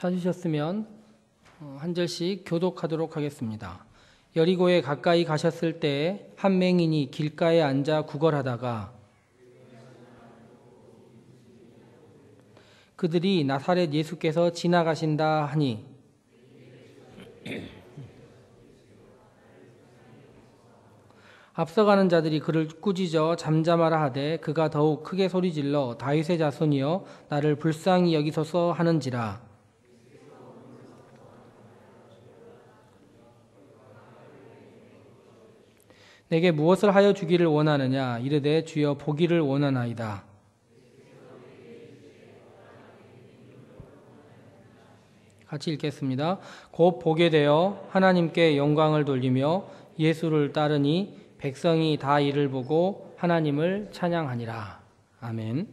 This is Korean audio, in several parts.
찾으셨으면 한 절씩 교독하도록 하겠습니다. 여리고에 가까이 가셨을 때 한 맹인이 길가에 앉아 구걸하다가 그들이 나사렛 예수께서 지나가신다 하니 앞서가는 자들이 그를 꾸짖어 잠잠하라 하되 그가 더욱 크게 소리질러 다윗의 자손이여 나를 불쌍히 여기소서 하는지라. 내게 무엇을 하여 주기를 원하느냐 이르되 주여 보기를 원하나이다. 같이 읽겠습니다. 곧 보게 되어 하나님께 영광을 돌리며 예수를 따르니 백성이 다 이를 보고 하나님을 찬양하니라. 아멘.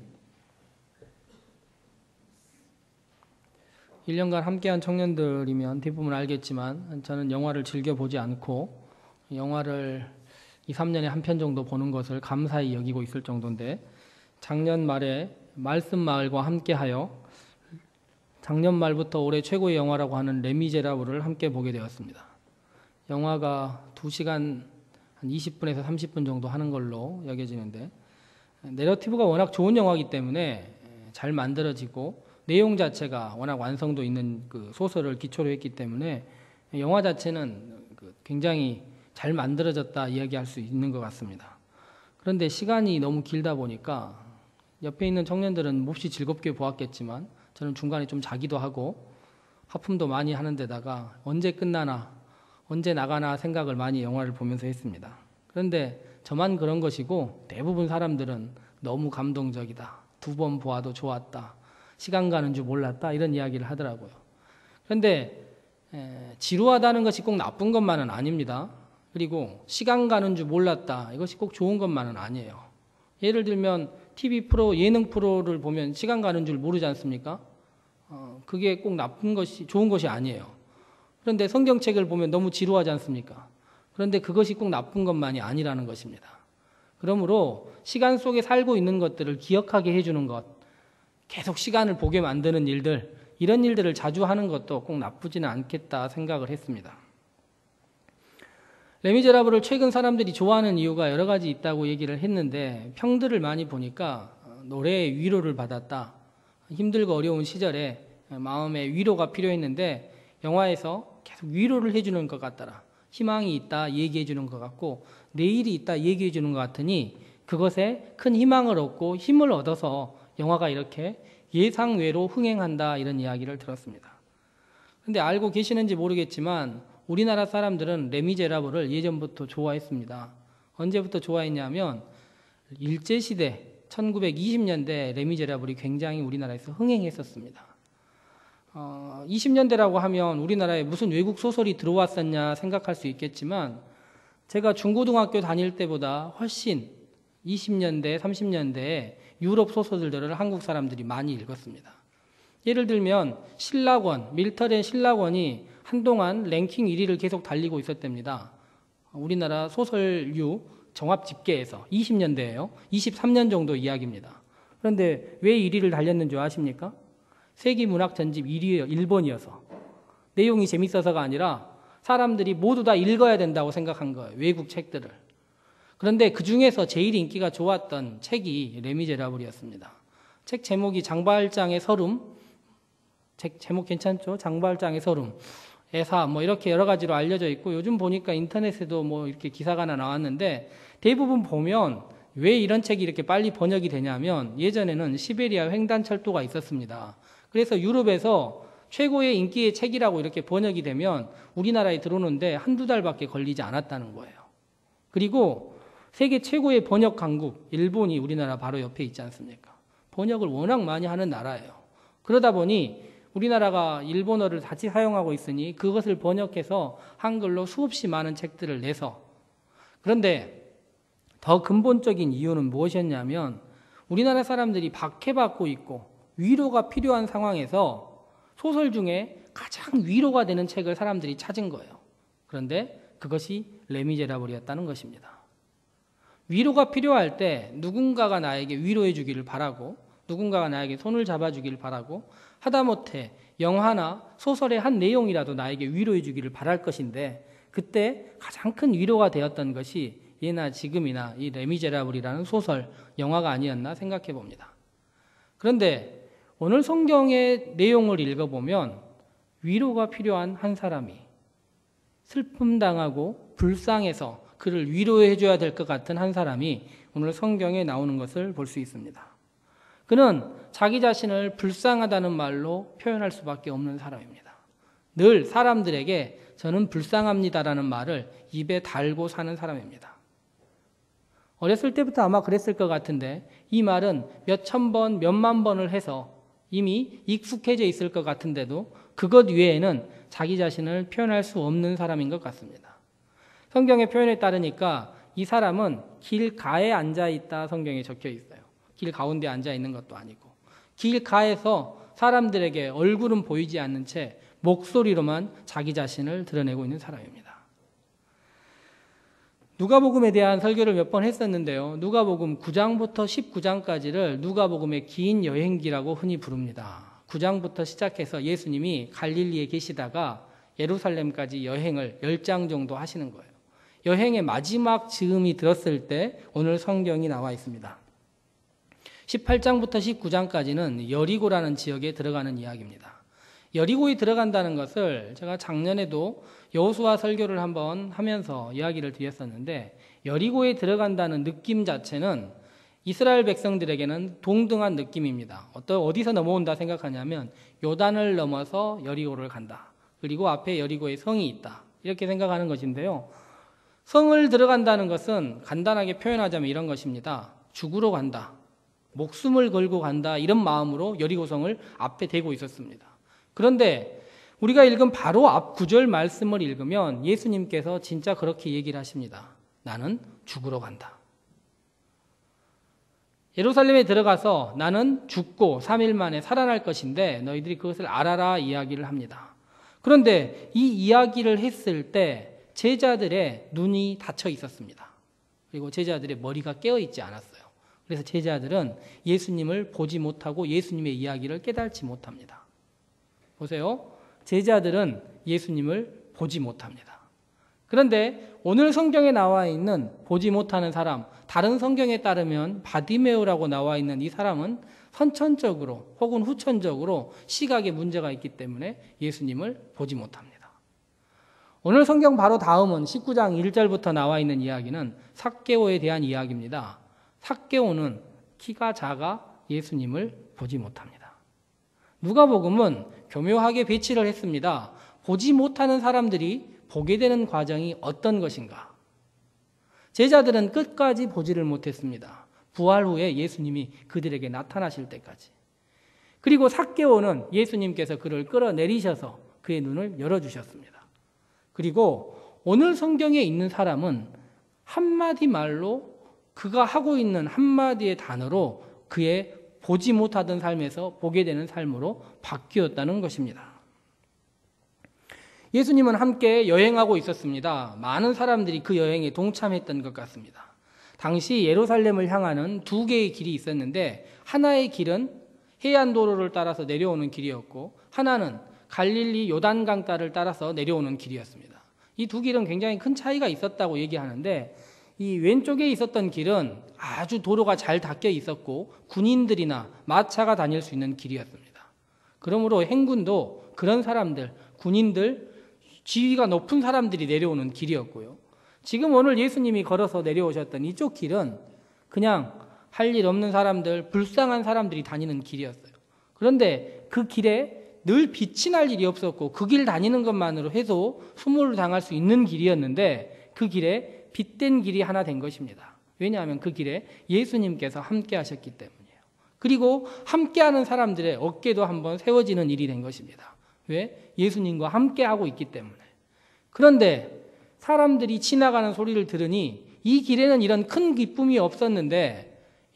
1년간 함께한 청년들이면 대부분 알겠지만 저는 영화를 즐겨보지 않고 영화를 2, 3년에 한 편 정도 보는 것을 감사히 여기고 있을 정도인데 작년 말에 말씀마을과 함께하여 작년 말부터 올해 최고의 영화라고 하는 레미제라블을 함께 보게 되었습니다. 영화가 2시간 한 20분에서 30분 정도 하는 걸로 여겨지는데 내러티브가 워낙 좋은 영화이기 때문에 잘 만들어지고 내용 자체가 워낙 완성도 있는 그 소설을 기초로 했기 때문에 영화 자체는 굉장히 잘 만들어졌다 이야기할 수 있는 것 같습니다. 그런데 시간이 너무 길다 보니까 옆에 있는 청년들은 몹시 즐겁게 보았겠지만 저는 중간에 좀 자기도 하고 하품도 많이 하는 데다가 언제 끝나나 언제 나가나 생각을 많이 영화를 보면서 했습니다. 그런데 저만 그런 것이고 대부분 사람들은 너무 감동적이다. 2번 보아도 좋았다. 시간 가는 줄 몰랐다. 이런 이야기를 하더라고요. 그런데 지루하다는 것이 꼭 나쁜 것만은 아닙니다. 그리고 시간 가는 줄 몰랐다. 이것이 꼭 좋은 것만은 아니에요. 예를 들면 TV 프로, 예능 프로를 보면 시간 가는 줄 모르지 않습니까? 그게 꼭 나쁜 것이, 좋은 것이 아니에요. 그런데 성경책을 보면 너무 지루하지 않습니까? 그런데 그것이 꼭 나쁜 것만이 아니라는 것입니다. 그러므로 시간 속에 살고 있는 것들을 기억하게 해주는 것, 계속 시간을 보게 만드는 일들, 이런 일들을 자주 하는 것도 꼭 나쁘지는 않겠다 생각을 했습니다. 레미제라블을 최근 사람들이 좋아하는 이유가 여러 가지 있다고 얘기를 했는데 평들을 많이 보니까 노래의 위로를 받았다. 힘들고 어려운 시절에 마음에 위로가 필요했는데 영화에서 계속 위로를 해주는 것 같더라. 희망이 있다 얘기해 주는 것 같고 내일이 있다 얘기해 주는 것 같으니 그것에 큰 희망을 얻고 힘을 얻어서 영화가 이렇게 예상외로 흥행한다 이런 이야기를 들었습니다. 그런데 알고 계시는지 모르겠지만 우리나라 사람들은 레미제라블을 예전부터 좋아했습니다. 언제부터 좋아했냐면 일제시대 1920년대 레미제라블이 굉장히 우리나라에서 흥행했었습니다. 20년대라고 하면 우리나라에 무슨 외국 소설이 들어왔었냐 생각할 수 있겠지만 제가 중고등학교 다닐 때보다 훨씬 20년대, 30년대에 유럽 소설들을 한국 사람들이 많이 읽었습니다. 예를 들면 신라권, 밀턴의 신라권이 한동안 랭킹 1위를 계속 달리고 있었답니다. 우리나라 소설류 정합 집계에서 20년대예요. 23년 정도 이야기입니다. 그런데 왜 1위를 달렸는 줄 아십니까? 세계문학 전집 1위 1번이어서 내용이 재밌어서가 아니라 사람들이 모두 다 읽어야 된다고 생각한 거예요. 외국 책들을. 그런데 그 중에서 제일 인기가 좋았던 책이 레미제라블이었습니다. 책 제목이 장발장의 서름. 책 제목 괜찮죠? 장발장의 서름. 애사 뭐 이렇게 여러 가지로 알려져 있고 요즘 보니까 인터넷에도 뭐 이렇게 기사가 하나 나왔는데 대부분 보면 왜 이런 책이 이렇게 빨리 번역이 되냐면 예전에는 시베리아 횡단철도가 있었습니다. 그래서 유럽에서 최고의 인기의 책이라고 이렇게 번역이 되면 우리나라에 들어오는데 한두 달밖에 걸리지 않았다는 거예요. 그리고 세계 최고의 번역 강국 일본이 우리나라 바로 옆에 있지 않습니까? 번역을 워낙 많이 하는 나라예요. 그러다 보니 우리나라가 일본어를 같이 사용하고 있으니 그것을 번역해서 한글로 수없이 많은 책들을 내서 그런데 더 근본적인 이유는 무엇이었냐면 우리나라 사람들이 박해받고 있고 위로가 필요한 상황에서 소설 중에 가장 위로가 되는 책을 사람들이 찾은 거예요. 그런데 그것이 레미제라블이었다는 것입니다. 위로가 필요할 때 누군가가 나에게 위로해 주기를 바라고 누군가가 나에게 손을 잡아주기를 바라고 하다못해 영화나 소설의 한 내용이라도 나에게 위로해 주기를 바랄 것인데 그때 가장 큰 위로가 되었던 것이 예나 지금이나 이 레미제라블이라는 소설, 영화가 아니었나 생각해 봅니다. 그런데 오늘 성경의 내용을 읽어보면 위로가 필요한 한 사람이 슬픔당하고 불쌍해서 그를 위로해 줘야 될 것 같은 한 사람이 오늘 성경에 나오는 것을 볼 수 있습니다. 그는 자기 자신을 불쌍하다는 말로 표현할 수밖에 없는 사람입니다. 늘 사람들에게 저는 불쌍합니다라는 말을 입에 달고 사는 사람입니다. 어렸을 때부터 아마 그랬을 것 같은데 이 말은 몇천 번, 몇만 번을 해서 이미 익숙해져 있을 것 같은데도 그것 외에는 자기 자신을 표현할 수 없는 사람인 것 같습니다. 성경의 표현에 따르니까 이 사람은 길가에 앉아있다 성경에 적혀 있어요. 길 가운데 앉아있는 것도 아니고 길가에서 사람들에게 얼굴은 보이지 않는 채 목소리로만 자기 자신을 드러내고 있는 사람입니다. 누가복음에 대한 설교를 몇 번 했었는데요. 누가복음 9장부터 19장까지를 누가복음의 긴 여행기라고 흔히 부릅니다. 9장부터 시작해서 예수님이 갈릴리에 계시다가 예루살렘까지 여행을 10장 정도 하시는 거예요. 여행의 마지막 즈음이 들었을 때 오늘 성경이 나와 있습니다. 18장부터 19장까지는 여리고라는 지역에 들어가는 이야기입니다. 여리고에 들어간다는 것을 제가 작년에도 여호수아 설교를 한번 하면서 이야기를 드렸었는데 여리고에 들어간다는 느낌 자체는 이스라엘 백성들에게는 동등한 느낌입니다. 어디서 넘어온다 생각하냐면 요단을 넘어서 여리고를 간다. 그리고 앞에 여리고의 성이 있다. 이렇게 생각하는 것인데요. 성을 들어간다는 것은 간단하게 표현하자면 이런 것입니다. 죽으러 간다. 목숨을 걸고 간다. 이런 마음으로 여리고성을 앞에 대고 있었습니다. 그런데 우리가 읽은 바로 앞 구절 말씀을 읽으면 예수님께서 진짜 그렇게 얘기를 하십니다. 나는 죽으러 간다. 예루살렘에 들어가서 나는 죽고 3일 만에 살아날 것인데 너희들이 그것을 알아라 이야기를 합니다. 그런데 이 이야기를 했을 때 제자들의 눈이 닫혀 있었습니다. 그리고 제자들의 머리가 깨어 있지 않았어요. 그래서 제자들은 예수님을 보지 못하고 예수님의 이야기를 깨닫지 못합니다. 보세요. 제자들은 예수님을 보지 못합니다. 그런데 오늘 성경에 나와 있는 보지 못하는 사람, 다른 성경에 따르면 바디메오라고 나와 있는 이 사람은 선천적으로 혹은 후천적으로 시각에 문제가 있기 때문에 예수님을 보지 못합니다. 오늘 성경 바로 다음은 19장 1절부터 나와 있는 이야기는 삭개오에 대한 이야기입니다. 삭개오는 키가 작아 예수님을 보지 못합니다. 누가복음은 교묘하게 배치를 했습니다. 보지 못하는 사람들이 보게 되는 과정이 어떤 것인가? 제자들은 끝까지 보지를 못했습니다. 부활 후에 예수님이 그들에게 나타나실 때까지. 그리고 삭개오는 예수님께서 그를 끌어내리셔서 그의 눈을 열어주셨습니다. 그리고 오늘 성경에 있는 사람은 한마디 말로 그가 하고 있는 한마디의 단어로 그의 보지 못하던 삶에서 보게 되는 삶으로 바뀌었다는 것입니다. 예수님은 함께 여행하고 있었습니다. 많은 사람들이 그 여행에 동참했던 것 같습니다. 당시 예루살렘을 향하는 두 개의 길이 있었는데 하나의 길은 해안도로를 따라서 내려오는 길이었고 하나는 갈릴리 요단강 따를 따라서 내려오는 길이었습니다. 이 두 길은 굉장히 큰 차이가 있었다고 얘기하는데 이 왼쪽에 있었던 길은 아주 도로가 잘 닦여 있었고 군인들이나 마차가 다닐 수 있는 길이었습니다. 그러므로 행군도 그런 사람들, 군인들, 지위가 높은 사람들이 내려오는 길이었고요. 지금 오늘 예수님이 걸어서 내려오셨던 이쪽 길은 그냥 할 일 없는 사람들, 불쌍한 사람들이 다니는 길이었어요. 그런데 그 길에 늘 빛이 날 일이 없었고 그 길 다니는 것만으로 해도 수모를 당할 수 있는 길이었는데 그 길에 빛된 길이 하나 된 것입니다. 왜냐하면 그 길에 예수님께서 함께 하셨기 때문이에요. 그리고 함께하는 사람들의 어깨도 한번 세워지는 일이 된 것입니다. 왜? 예수님과 함께하고 있기 때문에. 그런데 사람들이 지나가는 소리를 들으니 이 길에는 이런 큰 기쁨이 없었는데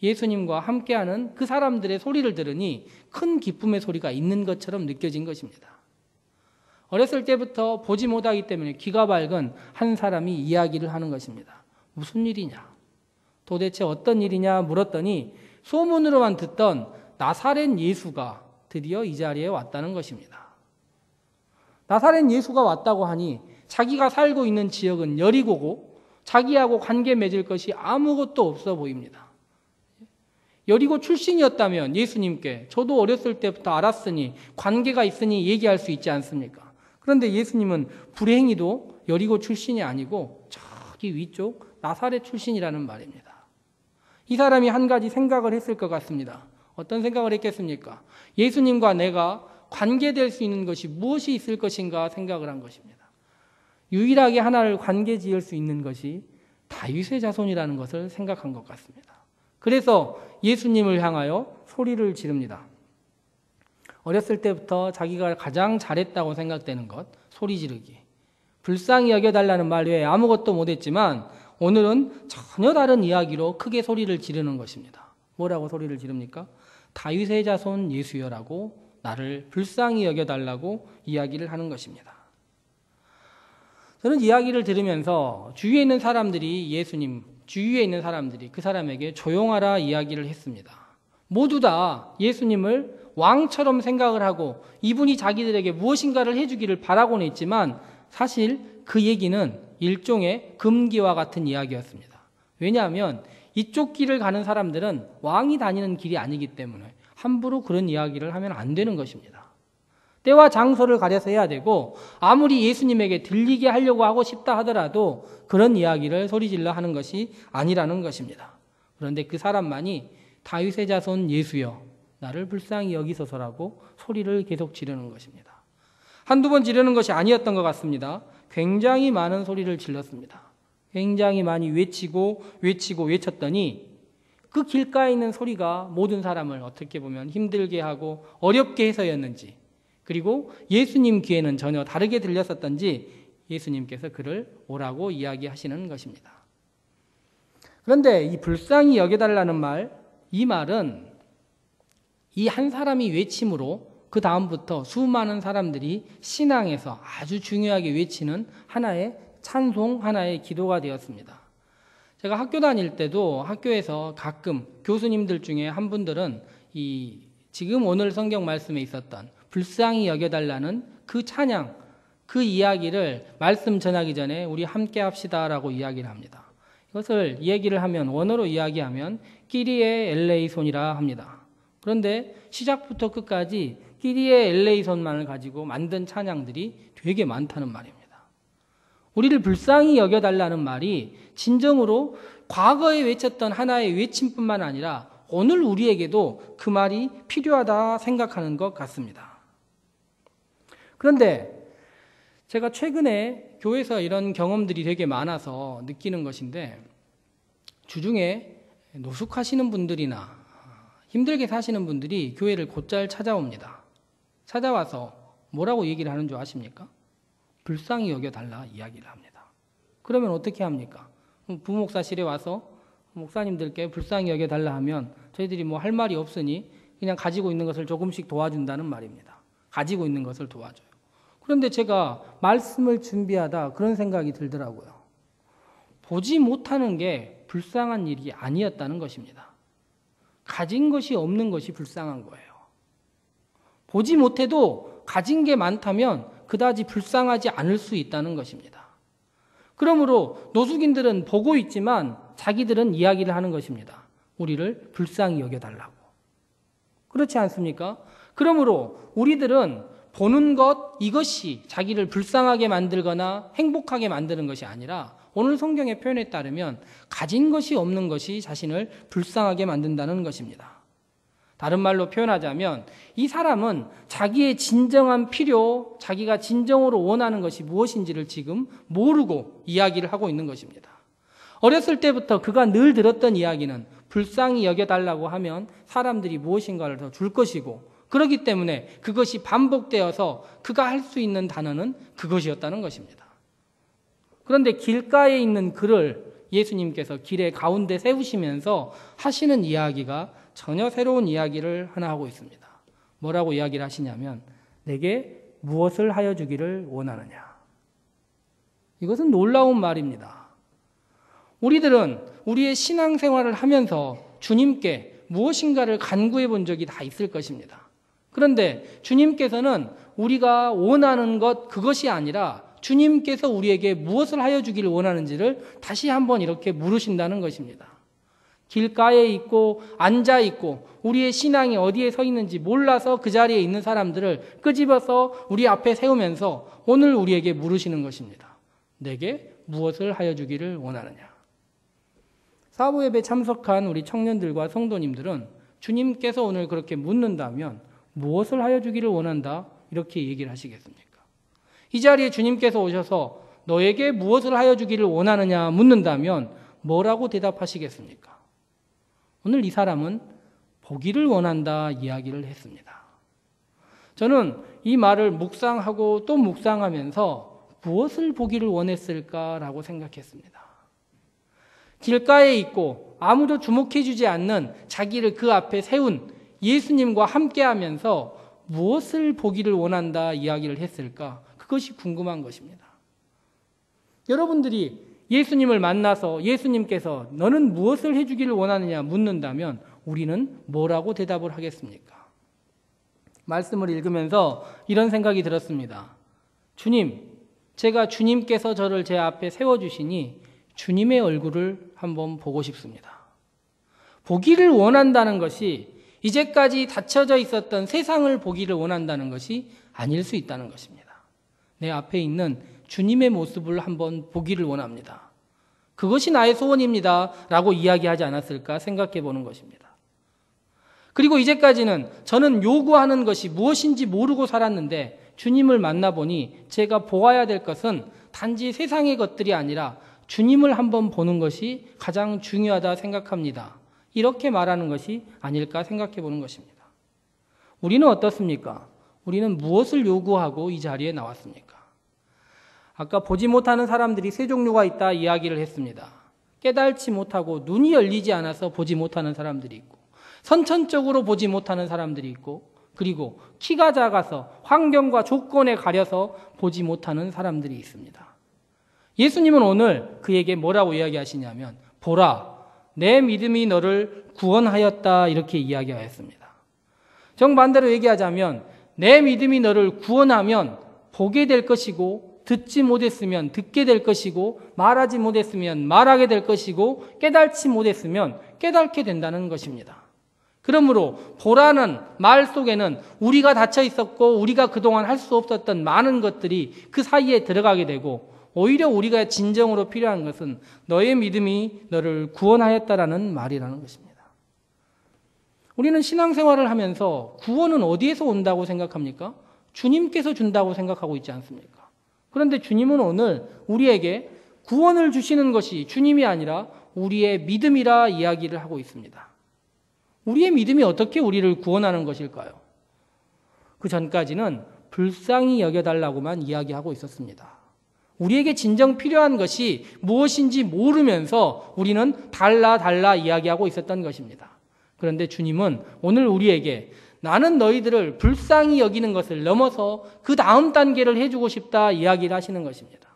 예수님과 함께하는 그 사람들의 소리를 들으니 큰 기쁨의 소리가 있는 것처럼 느껴진 것입니다. 어렸을 때부터 보지 못하기 때문에 귀가 밝은 한 사람이 이야기를 하는 것입니다. 무슨 일이냐? 도대체 어떤 일이냐 물었더니 소문으로만 듣던 나사렛 예수가 드디어 이 자리에 왔다는 것입니다. 나사렛 예수가 왔다고 하니 자기가 살고 있는 지역은 여리고고 자기하고 관계 맺을 것이 아무것도 없어 보입니다. 여리고 출신이었다면 예수님께 저도 어렸을 때부터 알았으니 관계가 있으니 얘기할 수 있지 않습니까? 그런데 예수님은 불행히도 여리고 출신이 아니고 저기 위쪽 나사렛 출신이라는 말입니다. 이 사람이 한 가지 생각을 했을 것 같습니다. 어떤 생각을 했겠습니까? 예수님과 내가 관계될 수 있는 것이 무엇이 있을 것인가 생각을 한 것입니다. 유일하게 하나를 관계 지을 수 있는 것이 다윗의 자손이라는 것을 생각한 것 같습니다. 그래서 예수님을 향하여 소리를 지릅니다. 어렸을 때부터 자기가 가장 잘했다고 생각되는 것, 소리 지르기. 불쌍히 여겨달라는 말 외에 아무것도 못했지만 오늘은 전혀 다른 이야기로 크게 소리를 지르는 것입니다. 뭐라고 소리를 지릅니까? 다윗의 자손 예수여라고 나를 불쌍히 여겨달라고 이야기를 하는 것입니다. 저는 이야기를 들으면서 주위에 있는 사람들이 주위에 있는 사람들이 그 사람에게 조용하라 이야기를 했습니다. 모두 다 예수님을 왕처럼 생각을 하고 이분이 자기들에게 무엇인가를 해주기를 바라고는 했지만 사실 그 얘기는 일종의 금기와 같은 이야기였습니다. 왜냐하면 이쪽 길을 가는 사람들은 왕이 다니는 길이 아니기 때문에 함부로 그런 이야기를 하면 안 되는 것입니다. 때와 장소를 가려서 해야 되고 아무리 예수님에게 들리게 하려고 하고 싶다 하더라도 그런 이야기를 소리질러 하는 것이 아니라는 것입니다. 그런데 그 사람만이 다윗의 자손 예수여 나를 불쌍히 여기소서라고 소리를 계속 지르는 것입니다. 한두 번 지르는 것이 아니었던 것 같습니다. 굉장히 많은 소리를 질렀습니다. 굉장히 많이 외쳤더니 그 길가에 있는 소리가 모든 사람을 어떻게 보면 힘들게 하고 어렵게 해서였는지 그리고 예수님 귀에는 전혀 다르게 들렸었던지 예수님께서 그를 오라고 이야기하시는 것입니다. 그런데 이 불쌍히 여겨달라는 말, 이 말은 이 한 사람이 외침으로 그 다음부터 수많은 사람들이 신앙에서 아주 중요하게 외치는 하나의 찬송, 하나의 기도가 되었습니다. 제가 학교 다닐 때도 학교에서 가끔 교수님들 중에 한 분들은 지금 오늘 성경 말씀에 있었던 불쌍히 여겨달라는 그 찬양, 그 이야기를 말씀 전하기 전에 우리 함께 합시다라고 이야기를 합니다. 이것을 얘기를 하면 원어로 이야기하면 끼리에 엘레이손이라 합니다. 그런데 시작부터 끝까지 끼리에 엘레이손만을 가지고 만든 찬양들이 되게 많다는 말입니다. 우리를 불쌍히 여겨달라는 말이 진정으로 과거에 외쳤던 하나의 외침뿐만 아니라 오늘 우리에게도 그 말이 필요하다 생각하는 것 같습니다. 그런데 제가 최근에 교회에서 이런 경험들이 되게 많아서 느끼는 것인데 주중에 노숙하시는 분들이나 힘들게 사시는 분들이 교회를 곧잘 찾아옵니다. 찾아와서 뭐라고 얘기를 하는 줄 아십니까? 불쌍히 여겨달라 이야기를 합니다. 그러면 어떻게 합니까? 부목사실에 와서 목사님들께 불쌍히 여겨달라 하면 저희들이 뭐 할 말이 없으니 그냥 가지고 있는 것을 조금씩 도와준다는 말입니다. 가지고 있는 것을 도와줘요. 그런데 제가 말씀을 준비하다 그런 생각이 들더라고요. 보지 못하는 게 불쌍한 일이 아니었다는 것입니다. 가진 것이 없는 것이 불쌍한 거예요. 보지 못해도 가진 게 많다면 그다지 불쌍하지 않을 수 있다는 것입니다. 그러므로 노숙인들은 보고 있지만 자기들은 이야기를 하는 것입니다. 우리를 불쌍히 여겨달라고. 그렇지 않습니까? 그러므로 우리들은 보는 것 이것이 자기를 불쌍하게 만들거나 행복하게 만드는 것이 아니라 오늘 성경의 표현에 따르면 가진 것이 없는 것이 자신을 불쌍하게 만든다는 것입니다. 다른 말로 표현하자면 이 사람은 자기의 진정한 필요, 자기가 진정으로 원하는 것이 무엇인지를 지금 모르고 이야기를 하고 있는 것입니다. 어렸을 때부터 그가 늘 들었던 이야기는 불쌍히 여겨달라고 하면 사람들이 무엇인가를 더 줄 것이고 그렇기 때문에 그것이 반복되어서 그가 할 수 있는 단어는 그것이었다는 것입니다. 그런데 길가에 있는 그를 예수님께서 길의 가운데 세우시면서 하시는 이야기가 전혀 새로운 이야기를 하나 하고 있습니다. 뭐라고 이야기를 하시냐면 내게 무엇을 하여 주기를 원하느냐. 이것은 놀라운 말입니다. 우리들은 우리의 신앙생활을 하면서 주님께 무엇인가를 간구해 본 적이 다 있을 것입니다. 그런데 주님께서는 우리가 원하는 것 그것이 아니라 주님께서 우리에게 무엇을 하여 주기를 원하는지를 다시 한번 이렇게 물으신다는 것입니다. 길가에 있고 앉아 있고 우리의 신앙이 어디에 서 있는지 몰라서 그 자리에 있는 사람들을 끄집어서 우리 앞에 세우면서 오늘 우리에게 물으시는 것입니다. 내게 무엇을 하여 주기를 원하느냐. 사부예배 참석한 우리 청년들과 성도님들은 주님께서 오늘 그렇게 묻는다면 무엇을 하여 주기를 원한다? 이렇게 얘기를 하시겠습니까? 이 자리에 주님께서 오셔서 너에게 무엇을 하여 주기를 원하느냐 묻는다면 뭐라고 대답하시겠습니까? 오늘 이 사람은 보기를 원한다 이야기를 했습니다. 저는 이 말을 묵상하고 또 묵상하면서 무엇을 보기를 원했을까라고 생각했습니다. 길가에 있고 아무도 주목해 주지 않는 자기를 그 앞에 세운 예수님과 함께하면서 무엇을 보기를 원한다 이야기를 했을까? 그것이 궁금한 것입니다. 여러분들이 예수님을 만나서 예수님께서 너는 무엇을 해주기를 원하느냐 묻는다면 우리는 뭐라고 대답을 하겠습니까? 말씀을 읽으면서 이런 생각이 들었습니다. 주님, 제가 주님께서 저를 제 앞에 세워주시니 주님의 얼굴을 한번 보고 싶습니다. 보기를 원한다는 것이 이제까지 닫혀져 있었던 세상을 보기를 원한다는 것이 아닐 수 있다는 것입니다. 내 앞에 있는 주님의 모습을 한번 보기를 원합니다. 그것이 나의 소원입니다. 라고 이야기하지 않았을까 생각해 보는 것입니다. 그리고 이제까지는 저는 요구하는 것이 무엇인지 모르고 살았는데 주님을 만나보니 제가 보아야 될 것은 단지 세상의 것들이 아니라 주님을 한번 보는 것이 가장 중요하다 생각합니다. 이렇게 말하는 것이 아닐까 생각해 보는 것입니다. 우리는 어떻습니까? 우리는 무엇을 요구하고 이 자리에 나왔습니까? 아까 보지 못하는 사람들이 세 종류가 있다 이야기를 했습니다. 깨달지 못하고 눈이 열리지 않아서 보지 못하는 사람들이 있고 선천적으로 보지 못하는 사람들이 있고 그리고 키가 작아서 환경과 조건에 가려서 보지 못하는 사람들이 있습니다. 예수님은 오늘 그에게 뭐라고 이야기하시냐면 보라, 내 믿음이 너를 구원하였다 이렇게 이야기하였습니다. 정반대로 얘기하자면 내 믿음이 너를 구원하면 보게 될 것이고 듣지 못했으면 듣게 될 것이고 말하지 못했으면 말하게 될 것이고 깨달지 못했으면 깨닫게 된다는 것입니다. 그러므로 보라는 말 속에는 우리가 닫혀 있었고 우리가 그동안 할 수 없었던 많은 것들이 그 사이에 들어가게 되고 오히려 우리가 진정으로 필요한 것은 너의 믿음이 너를 구원하였다라는 말이라는 것입니다. 우리는 신앙생활을 하면서 구원은 어디에서 온다고 생각합니까? 주님께서 준다고 생각하고 있지 않습니까? 그런데 주님은 오늘 우리에게 구원을 주시는 것이 주님이 아니라 우리의 믿음이라 이야기를 하고 있습니다. 우리의 믿음이 어떻게 우리를 구원하는 것일까요? 그 전까지는 불쌍히 여겨달라고만 이야기하고 있었습니다. 우리에게 진정 필요한 것이 무엇인지 모르면서 우리는 달라 이야기하고 있었던 것입니다. 그런데 주님은 오늘 우리에게 나는 너희들을 불쌍히 여기는 것을 넘어서 그 다음 단계를 해주고 싶다 이야기를 하시는 것입니다.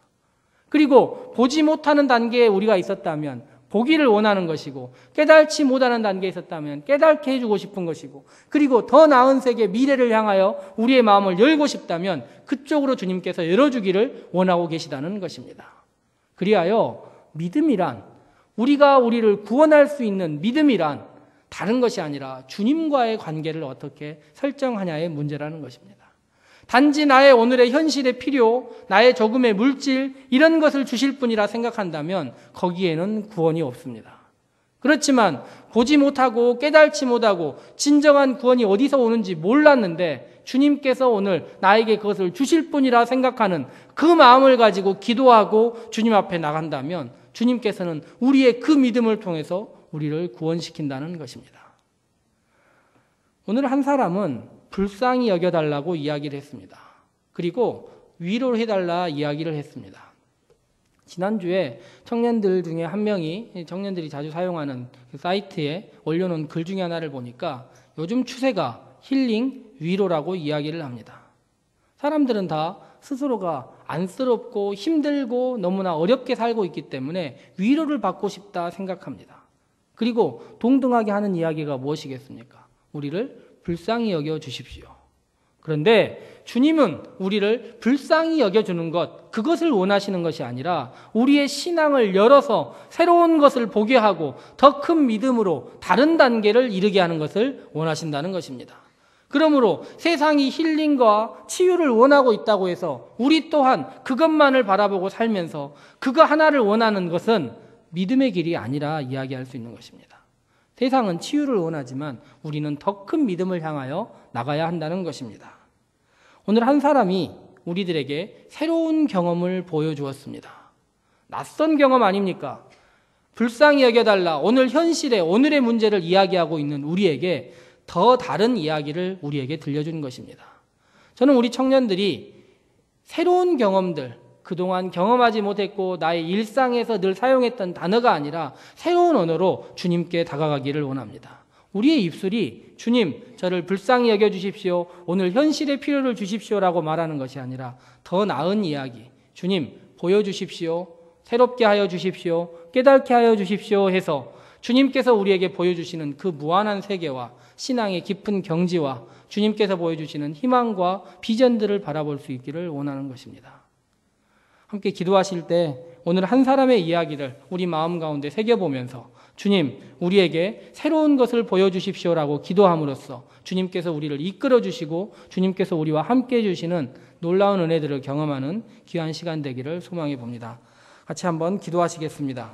그리고 보지 못하는 단계에 우리가 있었다면 보기를 원하는 것이고 깨달지 못하는 단계에 있었다면 깨닫게 해주고 싶은 것이고 그리고 더 나은 세계 미래를 향하여 우리의 마음을 열고 싶다면 그쪽으로 주님께서 열어주기를 원하고 계시다는 것입니다. 그리하여 믿음이란 우리가 우리를 구원할 수 있는 믿음이란 다른 것이 아니라 주님과의 관계를 어떻게 설정하냐의 문제라는 것입니다. 단지 나의 오늘의 현실의 필요, 나의 조금의 물질 이런 것을 주실 분이라 생각한다면 거기에는 구원이 없습니다. 그렇지만 보지 못하고 깨달지 못하고 진정한 구원이 어디서 오는지 몰랐는데 주님께서 오늘 나에게 그것을 주실 분이라 생각하는 그 마음을 가지고 기도하고 주님 앞에 나간다면 주님께서는 우리의 그 믿음을 통해서 우리를 구원시킨다는 것입니다. 오늘 한 사람은 불쌍히 여겨달라고 이야기를 했습니다. 그리고 위로를 해달라 이야기를 했습니다. 지난주에 청년들 중에 한 명이 청년들이 자주 사용하는 그 사이트에 올려놓은 글 중에 하나를 보니까 요즘 추세가 힐링, 위로라고 이야기를 합니다. 사람들은 다 스스로가 안쓰럽고 힘들고 너무나 어렵게 살고 있기 때문에 위로를 받고 싶다 생각합니다. 그리고 동등하게 하는 이야기가 무엇이겠습니까? 우리를 불쌍히 여겨 주십시오. 그런데 주님은 우리를 불쌍히 여겨주는 것, 그것을 원하시는 것이 아니라 우리의 신앙을 열어서 새로운 것을 보게 하고 더 큰 믿음으로 다른 단계를 이르게 하는 것을 원하신다는 것입니다. 그러므로 세상이 힐링과 치유를 원하고 있다고 해서 우리 또한 그것만을 바라보고 살면서 그거 하나를 원하는 것은 믿음의 길이 아니라 이야기할 수 있는 것입니다. 세상은 치유를 원하지만 우리는 더 큰 믿음을 향하여 나가야 한다는 것입니다. 오늘 한 사람이 우리들에게 새로운 경험을 보여주었습니다. 낯선 경험 아닙니까? 불쌍히 여겨달라. 오늘 현실에 오늘의 문제를 이야기하고 있는 우리에게 더 다른 이야기를 우리에게 들려주는 것입니다. 저는 우리 청년들이 새로운 경험들, 그동안 경험하지 못했고 나의 일상에서 늘 사용했던 단어가 아니라 새로운 언어로 주님께 다가가기를 원합니다. 우리의 입술이 주님, 저를 불쌍히 여겨주십시오. 오늘 현실의 필요를 주십시오라고 말하는 것이 아니라 더 나은 이야기, 주님, 보여주십시오. 새롭게 하여 주십시오. 깨닫게 하여 주십시오 해서 주님께서 우리에게 보여주시는 그 무한한 세계와 신앙의 깊은 경지와 주님께서 보여주시는 희망과 비전들을 바라볼 수 있기를 원하는 것입니다. 함께 기도하실 때 오늘 한 사람의 이야기를 우리 마음 가운데 새겨보면서 주님, 우리에게 새로운 것을 보여주십시오라고 기도함으로써 주님께서 우리를 이끌어 주시고 주님께서 우리와 함께 해주시는 놀라운 은혜들을 경험하는 귀한 시간 되기를 소망해 봅니다. 같이 한번 기도하시겠습니다.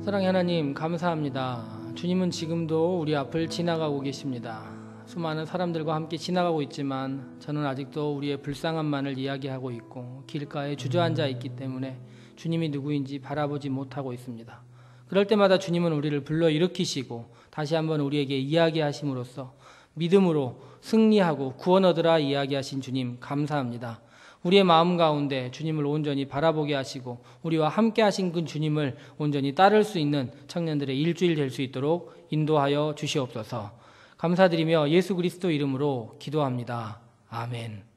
사랑의 하나님, 감사합니다. 주님은 지금도 우리 앞을 지나가고 계십니다. 수많은 사람들과 함께 지나가고 있지만 저는 아직도 우리의 불쌍함만을 이야기하고 있고 길가에 주저앉아 있기 때문에 주님이 누구인지 바라보지 못하고 있습니다. 그럴 때마다 주님은 우리를 불러일으키시고 다시 한번 우리에게 이야기하심으로써 믿음으로 승리하고 구원 얻으라 이야기하신 주님, 감사합니다. 우리의 마음 가운데 주님을 온전히 바라보게 하시고 우리와 함께 하신 그 주님을 온전히 따를 수 있는 청년들의 일주일 될 수 있도록 인도하여 주시옵소서. 감사드리며 예수 그리스도 이름으로 기도합니다. 아멘.